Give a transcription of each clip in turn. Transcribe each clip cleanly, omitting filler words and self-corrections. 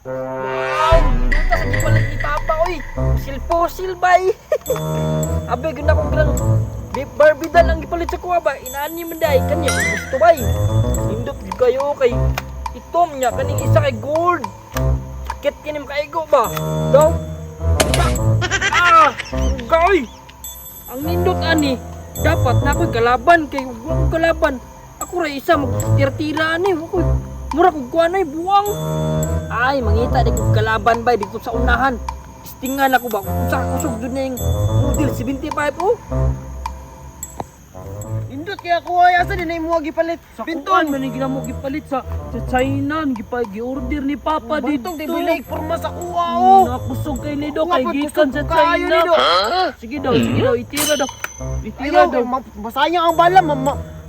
Wow, luta sa gipalit ni Papa, oy. Pusil-pusil bay. Abe guna ko bilang Barbie doll ang gipalit sa kuha ba? Inaani man day kanya gusto bay. Indot gyud kayo kay itom nya kaning isa kay gold. Sakit kinim kaigo ba? Daw. Goy. Ang nindot ani dapat na ako'y kalaban kay wala ko kalaban. Ako ra isa magtira-tira ani. Mura ko kuha na'y buwang. Ay, mangita di ko kalaban bay dito sa unahan. Istingan ako ba kung sa kusog doon na yung model 75 oh. Indot kaya ko ay asa din ay mo gipalit. Sa Pinton. kuan man yung ginamok gipalit sa China, gi-order ni Papa dito. Bantong di bilay forma sa kuha oh. Nakusog kay Nido Nga kay po, gikan sa kusog kayo, China. Nido. Sige daw, itira daw. Itira Ayaw, daw. masayang ang bala,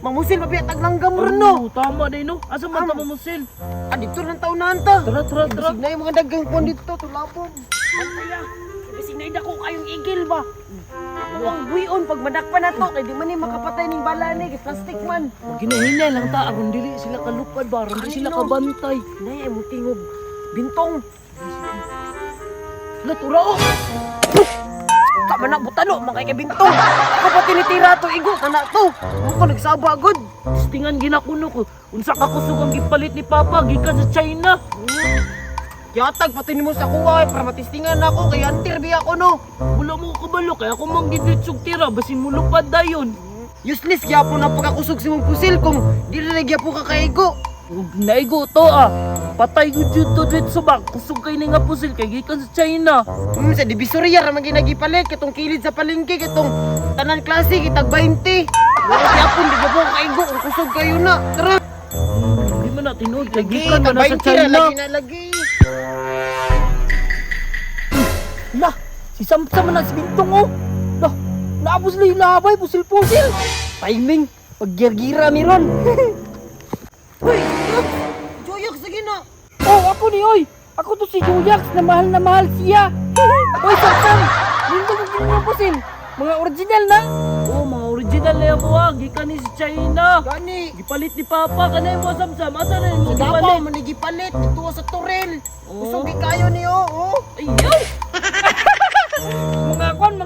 mamusil pa biya taglanggam ron no. Oh, tama din no. Asa man ta mamusil? Ah, dito ng taon na anta. Tara. Bisig na yung mga dagang pon dito, tulapon. Antaya. Bisig na ida ko kayong igil ba? Ang buyon pag madakpan na to, kay di man ni makapatay ning bala ni, plastic man. Ginahinay lang ta aron dili sila kalupad ba, aron di sila kabantay. Nay ay mo tingog bintong. Latura oh. Tama na butano, makay kay bintong. Ako pa tinitira to igo kana to. Mo ko nagsaba gud. Tistingan ginakuno ko. Unsa ka kusog ang gipalit ni Papa gikan sa China. Yatag pati nimo sa kuha para matistingan ako kay antir biya ko no. Wala mo kabalo kaya ako mang giditsog tira basin mo lupad dayon. Useless gyapon ang pagkakusog sa mong pusil kung di na nagyapo ka kaigo. Ug naigo to ah. Patay gud jud to dito ba. Kusog kay ni nga pusil kay gikan sa China. Sa Divisoria ra man ginagipalit katong kilid sa palengke katong tanan klase kitag 20. Wala gyapon di gyapon kaigo kung kusog kayo na. Tara. Di man na tinuod kay Lagi gikan man na sa 20 China. lagi na lagi. Lah, si Samsam na si Bintong oh. Lah, naabos lang yung labay, pusil-pusil. Timing, paggira-gira mi ron. Hoy, Joyak sige na. Oh, ako ni oy. Ako to si Juyax na mahal siya. Oy, Samsam, hindi ko ginagawa pusil. Mga original na. Oh, mga original na yung buwag. Gikan ni si China. Gani. Gipalit ni Papa, kanay mo Samsam. Asa na yung Sa Davao gipalit? man gipalit dito sa Torel. Oh. Kusog di kayo niyo, oh. Ayaw!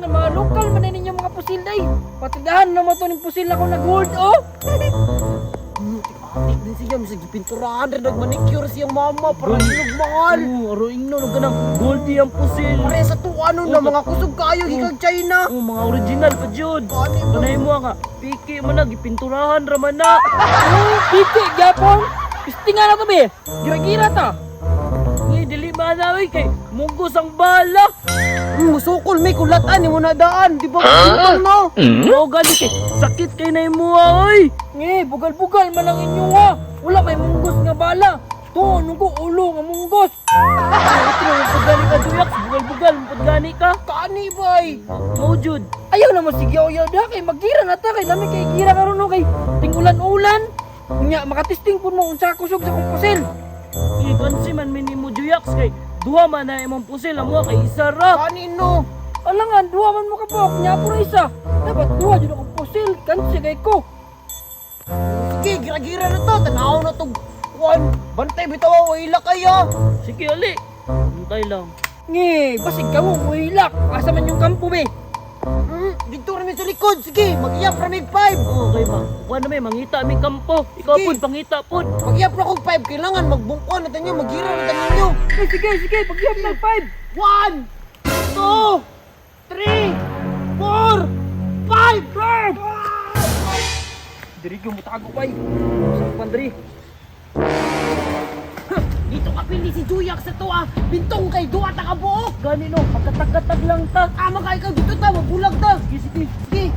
mga lokal man na ninyo mga pusil day. Patidahan na mo to ng pusil ako na gold, oh. Atik din siya, misag gipinturahan rin nagmanicure siyang mama para mahal. Oh, aroing no, ka ng goldie ang pusil. Pare sa tuano na mga kusog kayo, hikag China. Oh, mga original pa jud. Gani ba? Kanay mo nga, piki man na, gipinturahan raman na. Oh, piki, gyapon. Pistinga na to be. Gira-gira ta. Ngayon, dili ba na kay mugos ang bala. Musukol may kulatan ni mo na daan, di ba? Huh? No. Oh, gani kay sakit kay na mo oy. Nge, bugal-bugal man ang inyo ha. Wala may munggos nga bala. To, nungko ulo nga munggos. Ito ang pagani ka duyak, bugal-bugal, pagani ka. Kani bay. Mawjud. Ayaw na mo sige ayaw da kay magira na ta kay dami kay gira karon no kay tingulan-ulan. Unya makatesting pud mo unsa kusog sa kong pusil. Ikansi man minimo Juyax kay duha man na imong pusil amo kay isa ra. Kani no. Alangan duha man mo kabok nya pura isa. Dapat duha jud akong pusil kansi kay ko. Sige, gira-gira na to. Tanaw na to. Kuan, bantay bitaw ila kaya. Sige ali. Hintay lang. Ngi, basig ka mo muhilak. Asa man yung kampo be? Dito rin sa likod. Sige, mag-iyap ra mig 5. Okay ba? Kuha na may mangita aming kampo. Ikaw Sige. pud pangita pud. Mag-iyap ra kog 5. Kailangan magbungkon na tanyo, magira na tanyo. Sige, pagyap na 5. 1, 2, 3, 4, 5. Diri ko mutago bay. Sa pandri. Dito ka pili si Juyak sa to ah. Bintong kay duwa ta ka buok. Gani no, pagkatag-katag lang ta. Ama ka ikaw dito ta, mabulag ta. Sige. Sige.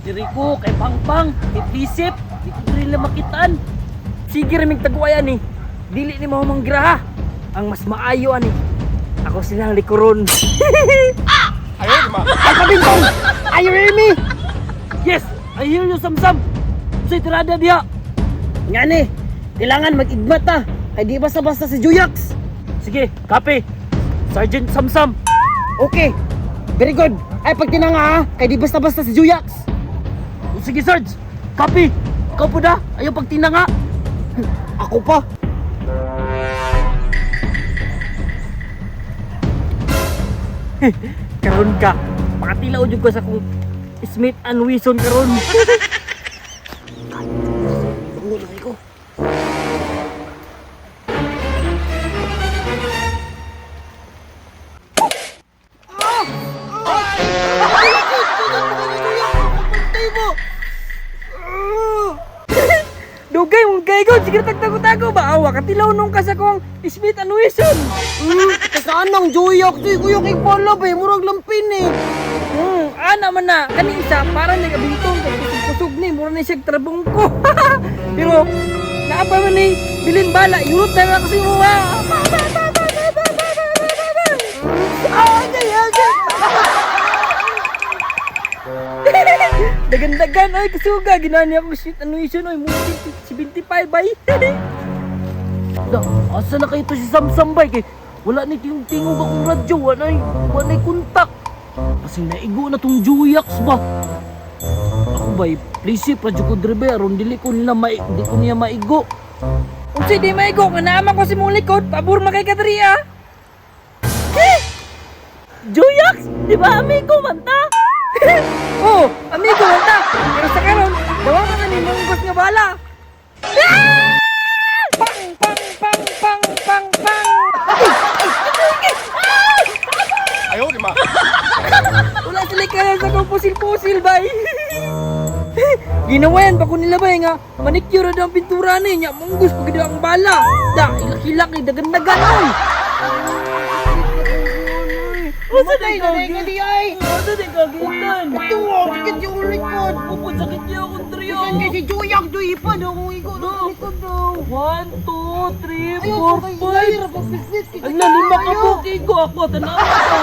Diri ko kay Pangpang, itisip, di ko diri lang makitaan. Sige rin tagwayan ni. Dili ni mo manggraha. Ang mas maayo ani. Ako silang likuron. Ayun ma. Ay kabintong. Are you hear me? Yes, I hear you Samsam. Say tirada diha. Nga ni, kailangan mag-igmat ta. Kay di basta-basta si Juyax. Sige, copy. Sergeant Samsam. Okay. Very good. Ay pag tinanga ha, kay di basta-basta si Juyax. Sige Sarge, copy. Ikaw po da, ayaw pagtinanga. Ako pa. Karon ka. Makatilaw jud ko sa kung Smith and Wesson karon. Dugay mong gaygon, sige tagtago-tago ba? Awa, katilaw nung ka sa kong Smith and Wesson. Saan ang joyak? Di ko yung ipala ba? Murag lampin eh. Ana man na, kani isa, parang nagabintong, kay kusog ni, mura na siya trabong ko. Pero, naapa man ni, bilin bala, yurot na lang kasi mo ha. Dagan-dagan, ay kasuga, ginani ako shit, ano yun, ay multi 75 bay. Da, asa na kayo to si Samsam bay? Kay wala ni tingog akong radyo, wala kontak. Kasi naigo na tong Juyaks ba? Ako bay, please radyo ko drive aron dili ko niya maigo. Unsi di maigo, kanaama ko si mong likod, pabor makay kadriya. Juyaks, di ba amigo man ta? Oh, amigo lang ta. Pero sa karon, dawa ka na ni munggos nga bala. Pang pang pang pang pang pang. Ayaw, di ma. Wala sila kaya sa kong pusil-pusil bay. Ginawayan pa ko nila bay nga manicure daw ang pintura niya, munggos pag daw ang bala. Da, ilaki-laki dagan-dagan oy. Asa na kadi ay? Ano di kagitan? Tuwa, sakit yung likod. Upod sakit niya akong triyo. Saan kay si Juyak, Juy pa daw kung igo na likod daw. 1, 2, 3, Ayaw, 4, 5. Ang nalima ka po, Kigo ako, tanawa ko.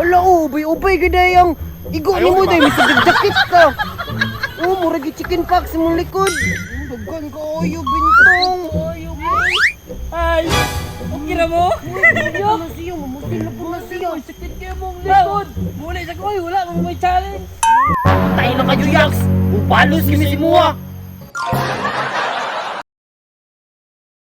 Wala, ubay-ubay ganda yung igo ni mo dahil may sabig jakit ka. Oh, murag chicken pox mong likod. Dagan ka, oyo, bintong. Ay, okay na mo? Mamutin na siya, mamutin na po na siya. Sakit kayo mong likod. Muli sa koy, wala mong may challenge. Tayo na kayo, Yaks. Upalos kami si Mua.